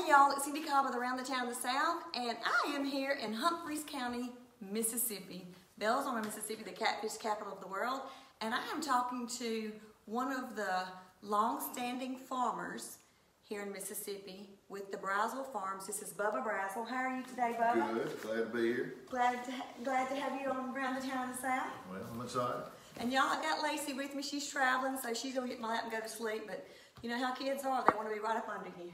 Hey y'all, it's Cindy Cobb with Around the Town of the South, and I am here in Humphreys County, Mississippi, Belzoni, Mississippi, the Catfish Capital of the world, and I am talking to one of the long-standing farmers here in Mississippi with the Braswell Farms. This is Bubba Braswell. How are you today, Bubba? Good, glad to be here. Glad to have you on Around the Town of the South. Well, I'm excited. And y'all, I got Lacey with me. She's traveling, so she's gonna get in my lap and go to sleep, but you know how kids are, they want to be right up under you.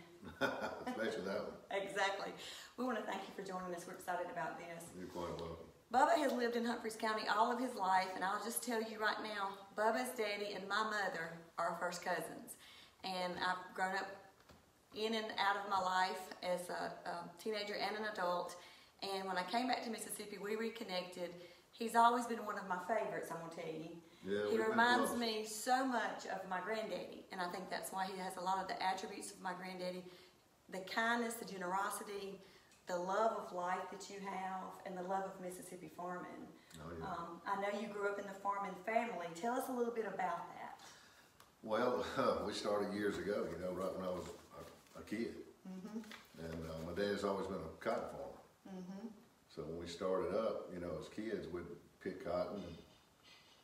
Especially that one. Exactly. We want to thank you for joining us. We're excited about this. You're quite welcome. Bubba has lived in Humphreys County all of his life, and I'll just tell you right now, Bubba's daddy and my mother are first cousins. And I've grown up in and out of my life as a teenager and an adult. And when I came back to Mississippi, we reconnected. He's always been one of my favorites, I'm going to tell you. Yeah, he reminds me so much of my granddaddy, and I think that's why he has a lot of the attributes of my granddaddy. The kindness, the generosity, the love of life that you have, and the love of Mississippi farming. Oh, yeah. I know you grew up in the farming family. Tell us a little bit about that. Well, we started years ago, you know, right when I was a kid. Mm-hmm. And my dad's always been a cotton farmer. Mm-hmm. So when we started up, you know, as kids, we'd pick cotton. And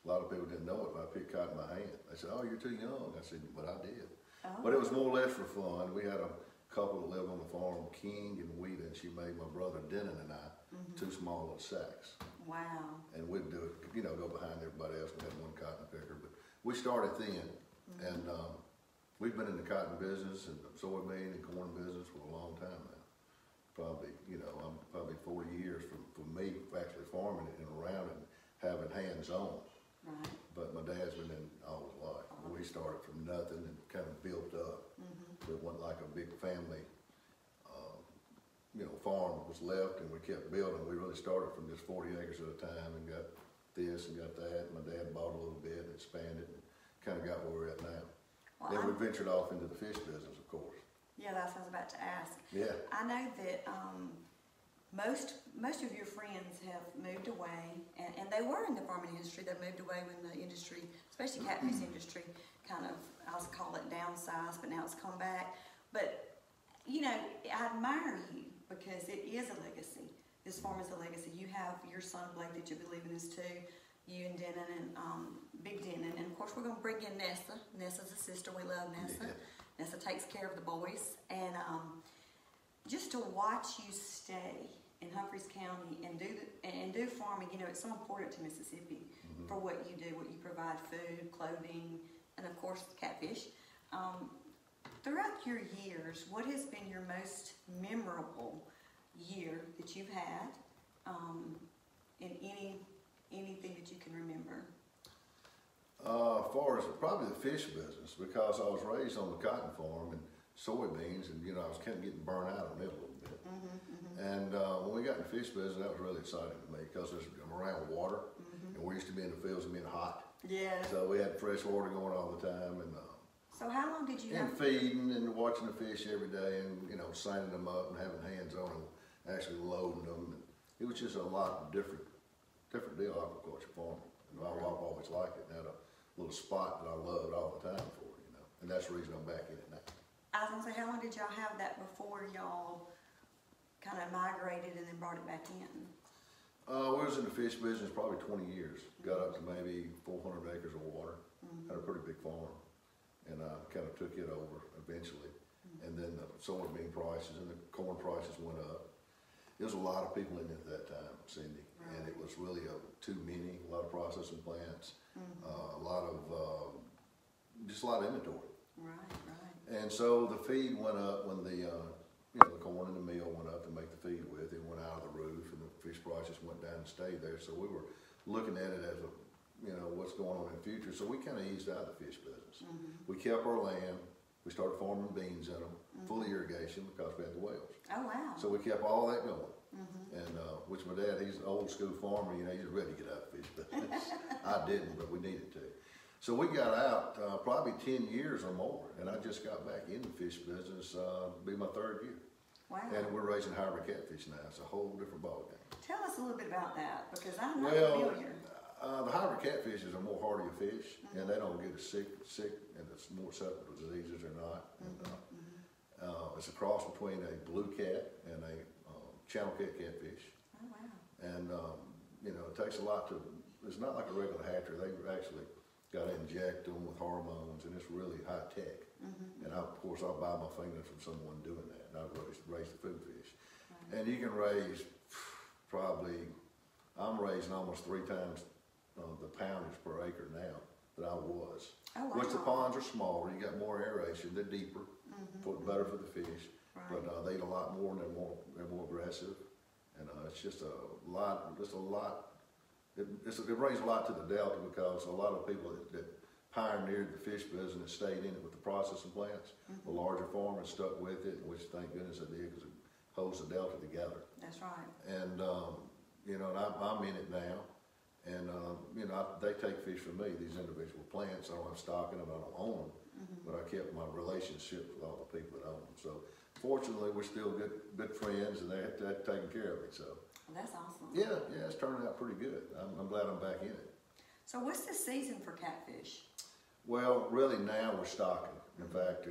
a lot of people didn't know it, but I picked cotton in my hand. They said, "Oh, you're too young." I said, "But I did." Oh. But it was more or less for fun. We had a couple that lived on the farm, King and Wheaton, and she made my brother Dennon and I two small little sacks. Wow. And we'd do it, you know, go behind everybody else. We had one cotton picker, but we started then. And we've been in the cotton business and the soybean and corn business for a long time now. Probably, you know, I'm probably 40 years from me actually farming it and around it and having hands-on. Right. But my dad's been in all his life. We started from nothing and kind of built up. So it wasn't like a big family, you know, farm was left, and we kept building. We really started from just 40 acres at a time and got this and got that. My dad bought a little bit and expanded and kind of got where we're at now. Well, then we ventured off into the fish business, of course. Yeah, that's what I was about to ask. Yeah. I know that most of your friends have moved away, and they were in the farming industry. They moved away when the industry, especially catfish industry, kind of, I'll call it downsized, but now it's come back. But, you know, I admire you because it is a legacy. This farm is a legacy. You have your son Blake that you'll be leaving us to, you and Dennon and Big Dennon. And of course we're going to bring in Nessa. Nessa's a sister. We love Nessa. Yeah. Nessa takes care of the boys. And just to watch you stay in Humphreys County and do farming, you know, it's so important to Mississippi for what you do, what you provide, food, clothing, and of course catfish. Throughout your years, what has been your most memorable year that you've had in anything that you can remember? As far as probably the fish business, because I was raised on the cotton farm and soybeans, and you know I was kind of getting burnt out on it a little bit. And when we got in the fish business, that was really exciting to me because I'm around water, and we used to be in the fields and being hot. Yeah. So we had fresh water going all the time, and so how long did you? And feeding and watching the fish every day, and you know signing them up and having hands on them, actually loading them. And it was just a lot of different deal aquaculture farming. And I've always liked it. And had a little spot that I loved all the time for it, you know. And that's the reason I'm back in it now. I was gonna say, how long did y'all have that before y'all kind of migrated and then brought it back in? We was in the fish business probably 20 years. Got up to maybe 400 acres of water. Had a pretty big farm. And I kind of took it over eventually. And then the soybean prices and the corn prices went up. There was a lot of people in it at that time, Cindy. Right. And it was really too many, a lot of processing plants, a lot of, just a lot of inventory. Right. And so the feed went up when the, you know, the corn and the meal went up to make the feed with. It went out of the roof and the fish prices went down and stayed there. So we were looking at it as a, you know, what's going on in the future. So we kind of eased out of the fish business. We kept our land. We started farming beans in them, full irrigation because we had the wells. Oh, wow. So we kept all that going. And which my dad, he's an old school farmer, you know, he's ready to get out of fish business. I didn't, but we needed to. So we got out probably 10 years or more, and I just got back in the fish business, be my 3rd year. Wow. And we're raising Harbour catfish now. It's a whole different ballgame. Tell us a little bit about that, because I'm not familiar. The Harbour catfish is a more hardier fish, and they don't get as sick, and it's more susceptible to diseases or not. It's a cross between a blue cat and a channel cat catfish. Oh, wow. And, you know, it takes a lot to, it's not like a regular hatchery. They actually got to inject them with hormones, and it's really high tech. And of course, I'll buy my fingers from someone doing that, and I raise the food fish. Right. And you can raise probably, I'm raising almost 3 times the poundage per acre now than I was. Oh, wow. Which the ponds are smaller, you got more aeration, they're deeper, better for the fish. Right. But they eat a lot more and they're more aggressive. And it's just a lot, it brings a lot to the Delta because a lot of people that pioneered the fish business stayed in it with the processing plants. The larger farmers stuck with it, which thank goodness they did because it holds the Delta together. That's right. And, you know, and I'm in it now. And, you know, they take fish from me, these individual plants. I don't have stock in them, I don't own them. But I kept my relationship with all the people that own them. So fortunately, we're still good friends, and they're taking care of me. So Well, that's awesome. yeah, it's turning out pretty good. I'm glad I'm back in it. So what's the season for catfish? Well, really now we're stocking. In fact,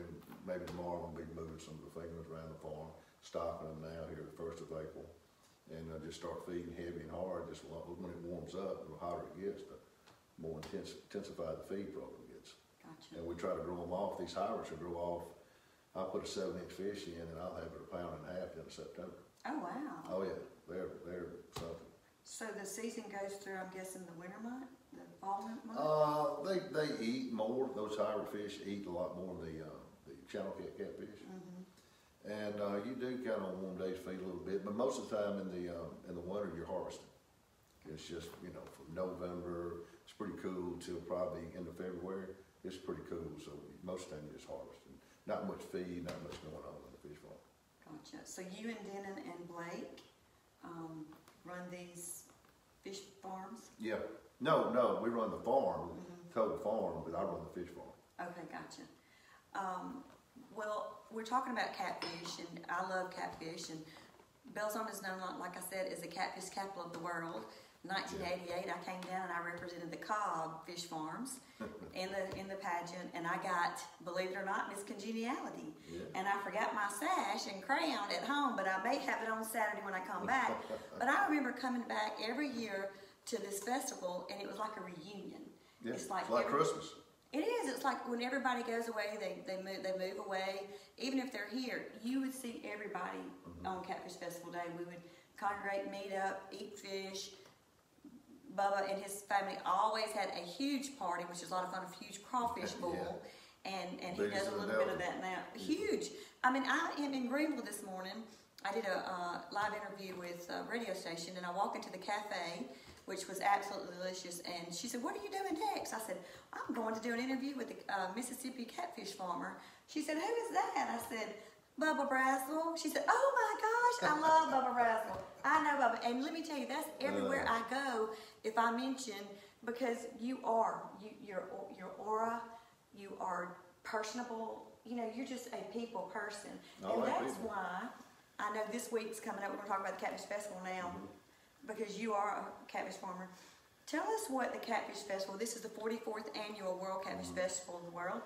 maybe tomorrow I'll be moving some of the females around the farm, stocking them now here the 1st of April. And just start feeding heavy and hard. Just when it warms up, the hotter it gets, the more intensified the feed program gets. Gotcha. And we try to grow them off. These hybrids will grow off. I'll put a 7-inch fish in, and I'll have it 1.5 pounds in September. Oh, wow. Oh yeah, they're something. So the season goes through, I'm guessing, the winter month, the fall month? They eat more. Those hybrid fish eat a lot more than the channel catfish. And you do kind of on warm days feed a little bit, but most of the time in the winter you're harvesting. It's just, you know, from November, it's pretty cool till probably end of February. It's pretty cool, so most of the time you're just harvesting. Not much feed, not much going on in the fish farm. Gotcha. So you and Denon and Blake run these fish farms? Yeah. No, we run the farm, total farm, but I run the fish farm. Okay, gotcha. Well, we're talking about catfish, and I love catfish, and Belzoni is known, like I said, as the Catfish Capital of the world. 1988, I came down and I represented the Cobb fish farms in the pageant, and I got, believe it or not, Miss Congeniality. And I forgot my sash and crayon at home, but I may have it on Saturday when I come back. But I remember coming back every year to this festival, and it was like a reunion. Yeah, it's like Christmas. It is. It's like when everybody goes away, they move away. Even if they're here, you would see everybody on Catfish Festival Day. We would congregate, meet up, eat fish. Bubba and his family always had a huge party, which is a lot of fun, a huge crawfish bowl. And he does a little bit of that now. Huge. I mean, I am in Greenville this morning. I did a live interview with a radio station, and I walk into the cafe, which was absolutely delicious. And she said, "What are you doing next?" I said, "I'm going to do an interview with a Mississippi catfish farmer." She said, "Who is that?" I said, "Bubba Braswell." She said, "Oh my gosh, I love Bubba Braswell. I know Bubba." And let me tell you, that's everywhere I go. If I mention, because your aura, you are personable. You know, you're just a people person, and that's why I know this week's coming up. We're going to talk about the Catfish Festival now, because you are a catfish farmer. Tell us what the Catfish Festival. This is the 44th annual World Catfish Festival of the world.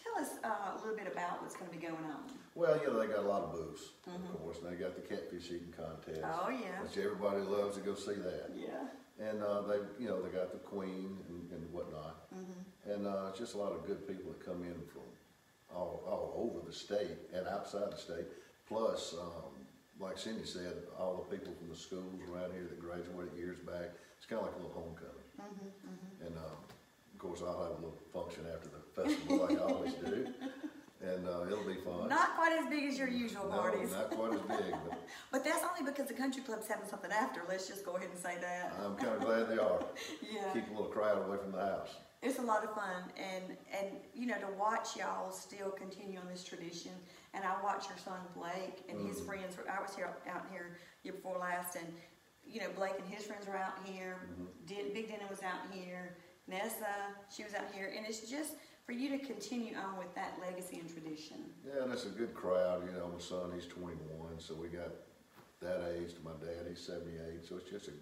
Tell us a little bit about what's going to be going on. Well, you know, they got a lot of booths, of course. They got the catfish eating contest. Oh, yeah. Which everybody loves to go see that. Yeah. And they got the queen and whatnot. And it's just a lot of good people that come in from all over the state and outside the state. Plus, like Cindy said, all the people from the schools around here that graduated years back. It's kind of like a little homecoming. And of course, I'll have a little function after the festival like I always do. And it'll be fun. Not quite as big as your usual parties. No, not quite as big. But that's only because the country club's having something after. Let's just go ahead and say that. I'm kind of glad they are. Yeah. Keep a little crowd away from the house. It's a lot of fun, and you know, to watch y'all still continue on this tradition. And I watch your son Blake and his friends. I was out here year before last, and you know, Blake and his friends were out here. Big Dennon was out here. Nessa, she was out here, and it's just for you to continue on with that legacy and tradition. Yeah, and it's a good crowd. You know, my son, he's 21, so we got that age to my dad. He's 78, so it's just a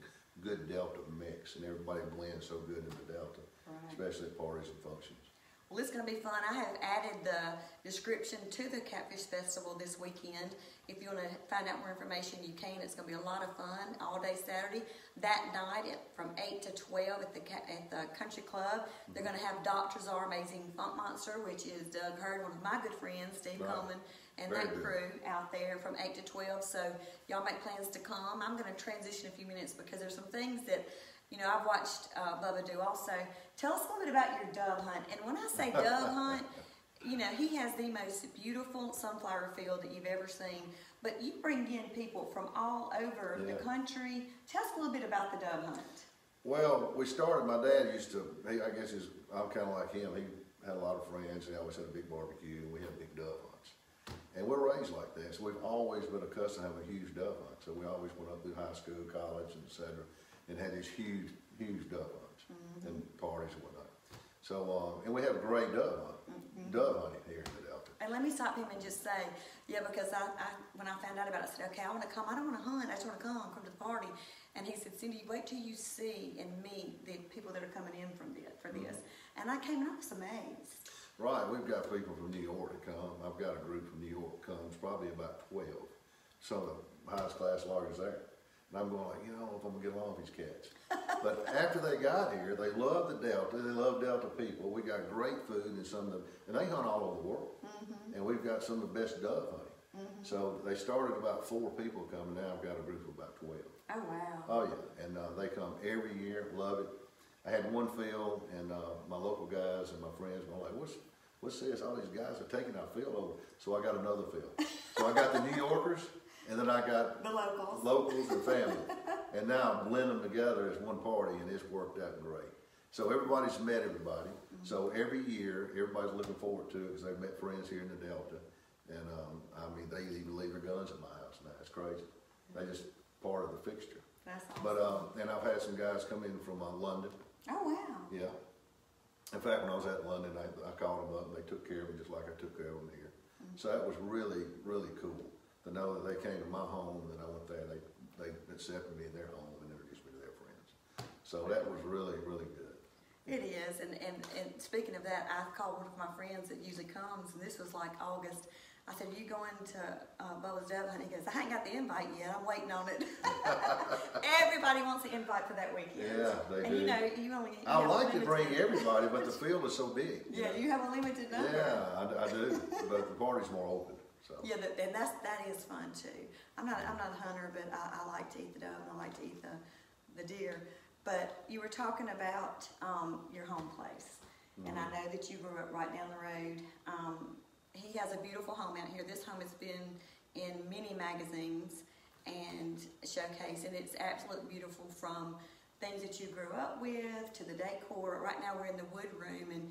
good Delta mix, and everybody blends so good in the Delta, especially at parties and functions. Well, it's going to be fun. I have added the description to the Catfish Festival this weekend. If you want to find out more information, you can. It's going to be a lot of fun all day Saturday. That night from 8 to 12 at the Country Club, they're going to have Doctors Are Amazing Funk Monster, which is Doug Hurd, one of my good friends, Steve Coleman, and Very that good. crew out there from 8 to 12. So y'all make plans to come. I'm going to transition a few minutes because there's some things that I've watched Bubba do also. Tell us a little bit about your dove hunt. And when I say dove hunt, he has the most beautiful sunflower field that you've ever seen. But you bring in people from all over the country. Tell us a little bit about the dove hunt. Well, we started, my dad used to, I'm kind of like him. He had a lot of friends. He always had a big barbecue, and we had big dove hunts. And we're raised like that, so we've always been accustomed to having a huge dove hunt. So we always went up through high school, college, and et cetera, and had these huge dove hunts and parties and whatnot. So, and we have a great dove hunting here in the Delta. And let me stop him and just say, because I when I found out about it, I said, okay, I want to come. I don't want to hunt. I just want to come to the party. And he said, Cindy, wait till you see and meet the people that are coming in for this. And I came and I was amazed. Right, we've got people from New York that come. I've got a group from New York that comes, probably about 12. Some of the highest class lawyers there. And I'm going like, I don't know if I'm gonna get along with these cats. But after they got here, they love the Delta. They love Delta people. We got great food and and they hunt all over the world. And we've got some of the best dove hunting. So they started about 4 people coming. Now I've got a group of about 12. Oh wow. Oh yeah, and they come every year. Love it. I had one field, and my local guys and my friends were like, "What's this? All these guys are taking our field over." So I got another field. So I got the New Yorkers. And then I got the locals and family. And now I blend them together as one party, and it's worked out great. So everybody's met everybody. So every year, everybody's looking forward to it because they've met friends here in the Delta. And they even leave their guns at my house now. It's crazy. They just part of the fixture. That's awesome. But and I've had some guys come in from London. Oh wow. Yeah. In fact, when I was at London, I called them up and they took care of me just like I took care of them here. So that was really, really cool to know that they came to my home and then I went there. They accepted me in their home and introduced me to their friends. So that was really, really good. It is, and speaking of that, I called one of my friends that usually comes, and this was like August. I said, "You going to Bubba's Dove Hunt?" He goes, "I ain't got the invite yet. I'm waiting on it." Everybody wants the invite for that weekend. Yeah, they do. And you only. I like to bring everybody, but the field is so big. Yeah, you have a limited number. Yeah, I do, but the party's more open. So. Yeah, and that is fun too. I'm not a hunter, but I like to eat the dove and I like to eat the deer. But you were talking about your home place, and I know that you grew up right down the road. He has a beautiful home out here. This home has been in many magazines and showcased, and it's absolutely beautiful from things that you grew up with to the decor. Right now we're in the wood room, and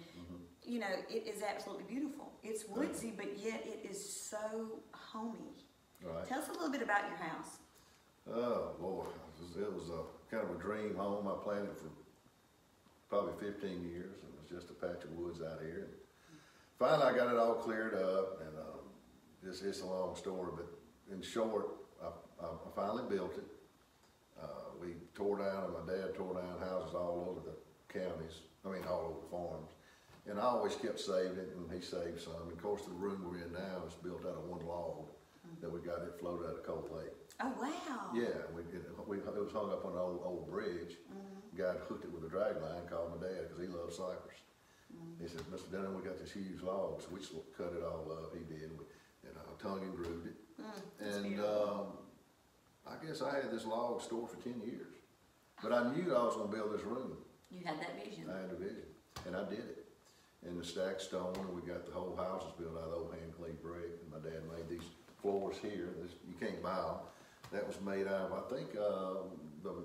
it is absolutely beautiful. It's woodsy, but yet it is so homey. Right. Tell us a little bit about your house. Oh boy, it was kind of a dream home. I planned it for probably 15 years. It was just a patch of woods out here. Finally, I got it all cleared up, and it's a long story, but in short, I finally built it. We tore down, and my dad tore down houses all over the counties, all over the farms. And I always kept saving it, and he saved some. And of course, the room we're in now is built out of one log that we got it floated out of Cold Lake. Oh, wow. Yeah, it was hung up on an old bridge. Guy hooked it with a drag line, called my dad because he loves cypress. He said, "Mr. Dunham, we got this huge log," so we cut it all up. He did, and tongue and grooved it. And I guess I had this log stored for 10 years, but I knew I was going to build this room. You had that vision. I had a vision, and I did it. And the stacked stone, and we got the whole house is built out of old hand-cleaned brick. And my dad made these floors here. You can't buy them. That was made out of, I think, the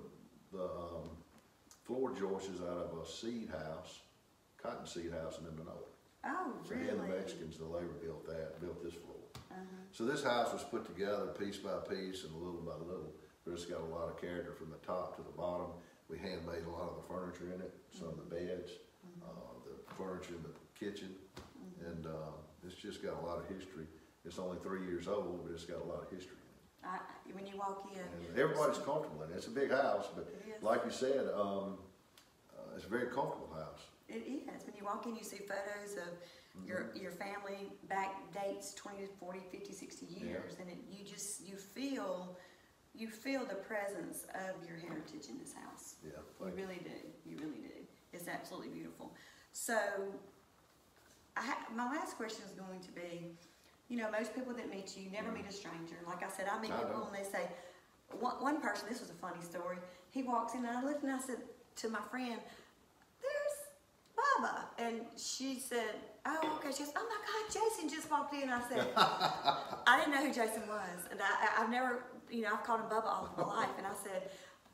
floor joist is out of a seed house, cotton seed house in Illinois. Oh, So really? he and the Mexicans, the labor built this floor. So this house was put together piece by piece and little by little, but it's got a lot of character from the top to the bottom. We handmade a lot of the furniture in it, some of the beds, the furniture in the kitchen, and it's just got a lot of history. It's only 3 years old, but it's got a lot of history in it. When you walk in. And everybody's comfortable in it. It's a big house, but like you said, it's a very comfortable house. It is. When you walk in, you see photos of your family back dates 20 to 40, 50, 60 years, and you feel the presence of your heritage in this house. Yeah, you really do. You really do. It's absolutely beautiful. So, my last question is going to be, most people that meet you never meet a stranger. Like I said, I meet people and they say, one person, this was a funny story, he walks in and I looked and I said to my friend, there's Bubba. And she said, oh, okay. She goes, oh my God, Jason just walked in. I said, I didn't know who Jason was. And I've never, I've called him Bubba all of my life. And I said,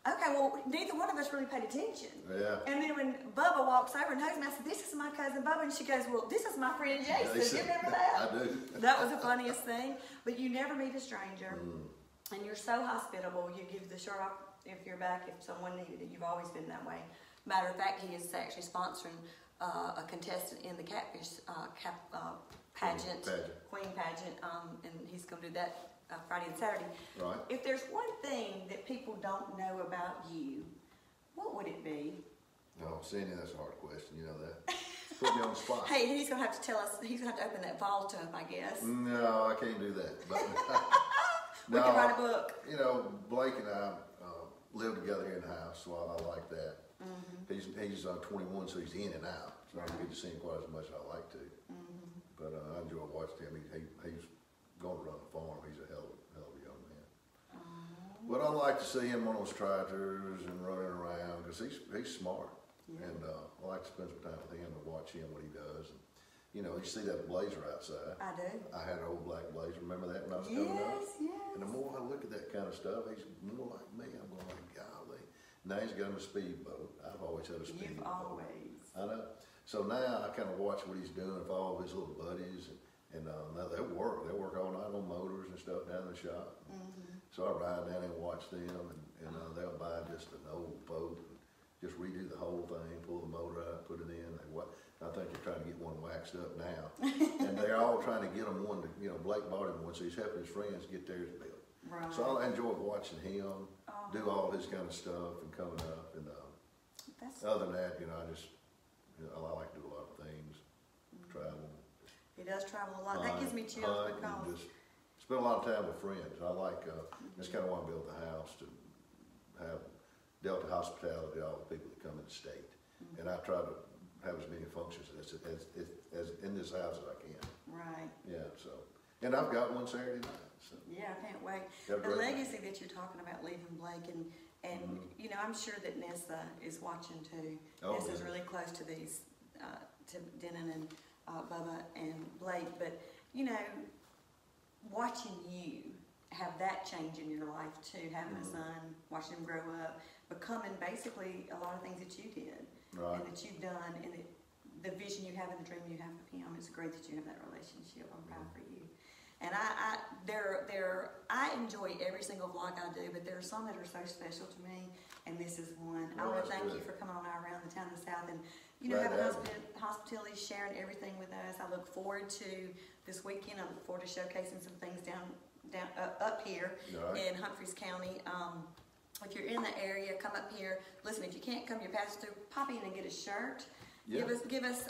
okay, well, neither one of us really paid attention. Yeah. And then when Bubba walks over and hugs me, I said, this is my cousin Bubba. And she goes, well, this is my friend Jason. Do you remember that? I do. That was the funniest thing. But you never meet a stranger. And you're so hospitable. You give the shirt off if you're back, if someone needed it. You've always been that way. Matter of fact, he is actually sponsoring a contestant in the Catfish pageant, Queen pageant, and he's going to do that Friday and Saturday. Right. If there's one thing that people don't know about you, what would it be? No, Cindy, that's a hard question. You know that. Put me on the spot. Hey, he's going to have to tell us, he's going to have to open that vault up, I guess. No, I can't do that. But we can write a book. Blake and I live together here in the house, so I like that. He's 21, so he's in and out. So I don't get to see him quite as much as I like to. But I enjoy watching him. He's going to run the farm. He's a hell of a young man. But I like to see him on those tractors and running around because he's smart. Yeah. And I like to spend some time with him and watch him what he does. And, you see that blazer outside. I do. I had an old black blazer. Remember that when I was coming up? Yes. And the more I look at that kind of stuff, he's more like me. I'm going like, golly. Now he's got him a speedboat. I've always had a speedboat. You've always. I know. So now I kind of watch what he's doing with all of his little buddies. And now they work. They work all night on motors and stuff down in the shop. So I ride down there and watch them. And they'll buy just an old boat and just redo the whole thing, pull the motor out, put it in. I think they're trying to get one waxed up now. And they're all trying to get him one to, Blake bought him one, so he's helping his friends get theirs built. Right. So I enjoy watching him do all his kind of stuff and coming up. And other than that, I like to do a lot of things, travel. He does travel a lot. That gives me chills because just spend a lot of time with friends. I like, that's kind of why I built the house, to have Delta hospitality to all the people that come in the state. And I try to have as many functions as in this house as I can. Right. Yeah, so. And I've got one Saturday night. So. Yeah, I can't wait. The legacy that you're talking about leaving Blake and I'm sure that Nessa is watching too. Nessa's really close to these, to Denon and Bubba and Blake, but watching you have that change in your life too, having a son, watching him grow up, becoming basically a lot of things that you did and that you've done, and the vision you have and the dream you have of him. It's great that you have that relationship. I'm proud for you. And I enjoy every single vlog I do, but there are some that are so special to me, and this is one. I want to thank you for coming on around the town of the South and having hospitality, sharing everything with us. I look forward to this weekend. I look forward to showcasing some things up here in Humphreys County. If you're in the area, come up here. Listen, if you can't come, you pass through, pop in and get a shirt. Yeah. Give us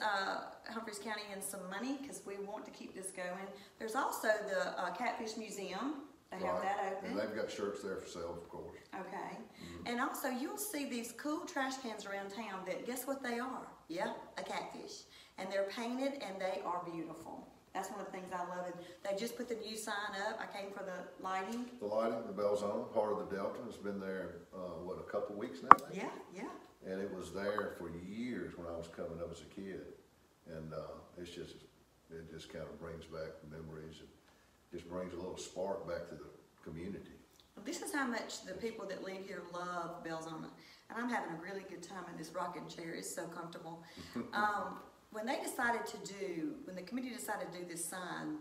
Humphreys County and some money because we want to keep this going. There's also the Catfish Museum. They have that open. And they've got shirts there for sale, of course. Okay. And also you'll see these cool trash cans around town that, guess what they are? Yeah, a catfish. And they're painted and they are beautiful. That's one of the things I love. And they just put the new sign up. I came for the lighting. The lighting, the Belzoni, part of the Delta. It's been there, a couple weeks now? Yeah. And it was there for years when I was coming up as a kid. And it just kind of brings back memories and just brings a little spark back to the community. This is how much the people that live here love Belzoni. And I'm having a really good time in this rocking chair. It's so comfortable. When the committee decided to do this sign,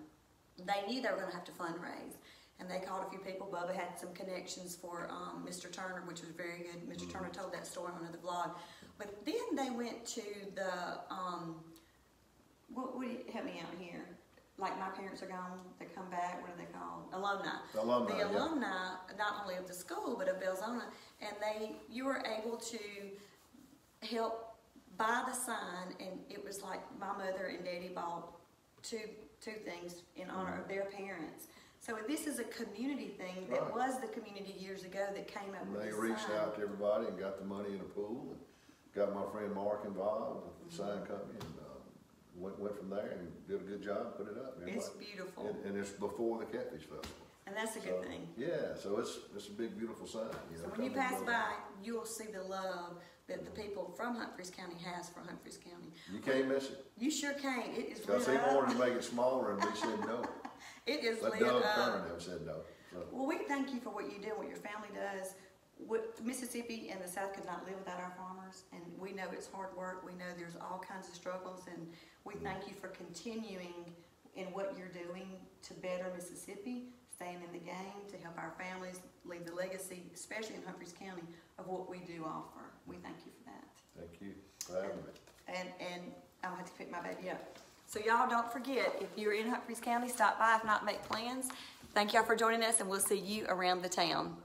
they knew they were going to have to fundraise. And they called a few people. Bubba had some connections for Mr. Turner, which was very good. Mr. Turner told that story on another vlog. But then they went to the, what would you help me out here? Like my parents are gone, they come back, what are they called? Alumni. The alumni, not only of the school, but of Belzoni. And you were able to help buy the sign, and it was like my mother and daddy bought two things in honor of their parents. So this is a community thing that was the community years ago that came up with They this reached sign. out to everybody and got the money in the pool, and got my friend Mark involved with the sign company, and went from there and did a good job, put it up. And It's everybody- beautiful, and it's before the Catfish Festival. and that's a good thing. Yeah, so it's a big, beautiful sign. You know, So when you come and pass go. by, you'll see the love that the people from Humphreys County has for Humphreys County. You can't miss it. You sure can't. It is lit Because he up. wanted to make it smaller, and we said no. It is But lit Doug up. Turner them said no. So, Well, we thank you for what you do and what your family does. Mississippi and the South could not live without our farmers, and we know it's hard work. We know there's all kinds of struggles, and we thank you for continuing in what you're doing to better Mississippi, staying in the game, to help our families leave the legacy, especially in Humphreys County, of what we do offer. We thank you for that. thank you for having me. And I'm gonna have to pick my baby up. So y'all don't forget, if you're in Humphreys County, stop by, if not, make plans. Thank y'all for joining us, and we'll see you around the town.